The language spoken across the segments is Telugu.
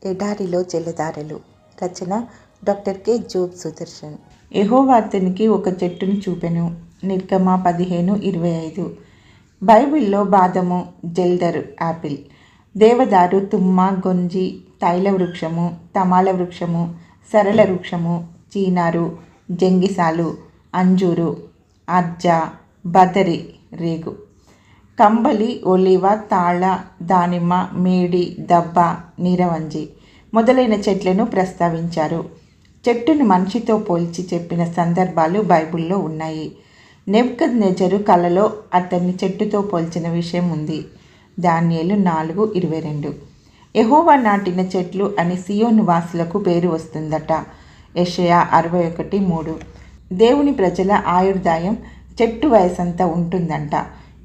ఎడారిలో జలధారలు. రచన డాక్టర్ కె. జోబ్ సుదర్శన్. యెహోవా అతనికి ఒక చెట్టును చూపెను. నిర్గమ 15:25. బైబిల్లో బాదము, జల్దరు, యాపిల్, దేవదారు, తుమ్మ, గొంజి, తైల వృక్షము, తమాల వృక్షము, సరళ వృక్షము, చీనారు, జంగిసాలు, అంజూరు, అర్జ, బదరి, రేగు, కంబలి, ఒలివ, తాళ, దానిమ్మ, మేడి, దబ్బ, నీరవంజి మొదలైన చెట్లను ప్రస్తావించారు. చెట్టును మనిషితో పోల్చి చెప్పిన సందర్భాలు బైబిల్లో ఉన్నాయి. నెబుకద్నెజరు కలలో అతన్ని చెట్టుతో పోల్చిన విషయం ఉంది. దానియేలు 4:22. యెహోవా నాటిన చెట్లు అని సియోను వాసులకు పేరు వస్తుందట. యెషయా 61:3. దేవుని ప్రజల ఆయుర్దాయం చెట్టు వయసంతా ఉంటుందంట.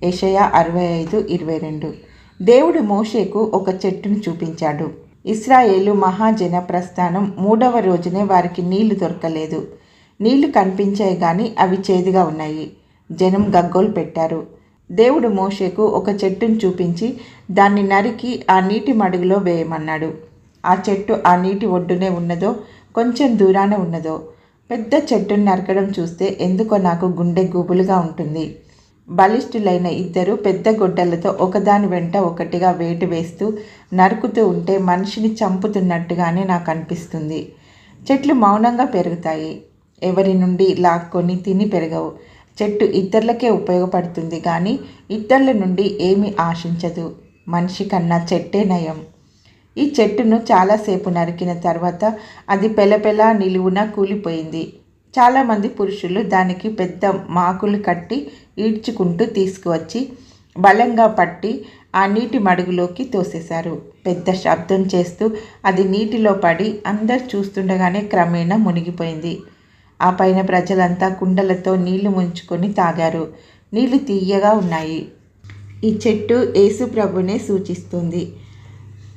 యెషయా 65:22. దేవుడు మోషేకు ఒక చెట్టును చూపించాడు. ఇశ్రాయేలు మహాజన ప్రస్థానం 3వ రోజునే వారికి నీళ్లు దొరకలేదు. నీళ్లు కనిపించాయి కానీ అవి చేదుగా ఉన్నాయి. జనం గగ్గోలు పెట్టారు. దేవుడు మోషేకు ఒక చెట్టును చూపించి దాన్ని నరికి ఆ నీటి మడుగులో వేయమన్నాడు. ఆ చెట్టు ఆ నీటి ఒడ్డునే ఉన్నదో కొంచెం దూరాన ఉన్నదో. పెద్ద చెట్టును నరకడం చూస్తే ఎందుకో నాకు గుండె గుబులుగా ఉంటుంది. బలిష్ఠులైన ఇద్దరు పెద్ద గొడ్డలతో ఒకదాని వెంట ఒకటిగా వేటు వేస్తూ నరుకుతూ ఉంటే మనిషిని చంపుతున్నట్టుగానే నాకు అనిపిస్తుంది. చెట్లు మౌనంగా పెరుగుతాయి. ఎవరి నుండి లాక్కొని తిని పెరగవు. చెట్టు ఇతరులకే ఉపయోగపడుతుంది కానీ ఇతరుల నుండి ఏమీ ఆశించదు. మనిషి కన్నా చెట్టే నయం. ఈ చెట్టును చాలాసేపు నరికిన తర్వాత అది పెలపెలా నిలువున కూలిపోయింది. చాలామంది పురుషులు దానికి పెద్ద మాకులు కట్టి ఈడ్చుకుంటూ తీసుకువచ్చి బలంగా పట్టి ఆ నీటి మడుగులోకి తోసేశారు. పెద్ద శబ్దం చేస్తూ అది నీటిలో పడి అందరు చూస్తుండగానే క్రమేణా మునిగిపోయింది. ఆ పైన ప్రజలంతా కుండలతో నీళ్లు ముంచుకొని తాగారు. నీళ్లు తీయగా ఉన్నాయి. ఈ చెట్టు యేసు ప్రభునే సూచిస్తుంది.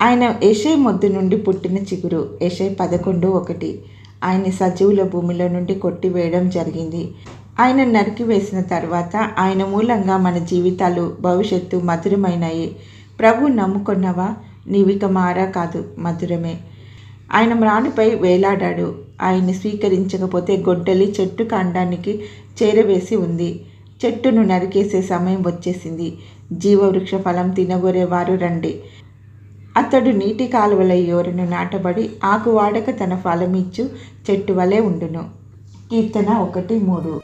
ఆయన యెషై మొద్దు నుండి పుట్టిన చిగురు. యెషై 11:1. ఆయన సజీవుల భూమిలో నుండి కొట్టివేయడం జరిగింది. ఆయన నరికివేసిన తర్వాత ఆయన మూలంగా మన జీవితాలు భవిష్యత్తు మధురమైనాయి. ప్రభు నమ్ముకున్నవా? నీవిక మారా కాదు, మధురమే. ఆయన మ్రానుపై వేలాడాడు. ఆయన్ని స్వీకరించకపోతే గొడ్డలి చెట్టు కాండానికి చేరవేసి ఉంది. చెట్టును నరికేసే సమయం వచ్చేసింది. జీవవృక్ష ఫలం తినగోరేవారు రండి. అతడు నీటి కాలువల యోరను నాటబడి ఆకు వాడక తన ఫలమిచ్చు చెట్టు వలె ఉండును. కీర్తన 1:3.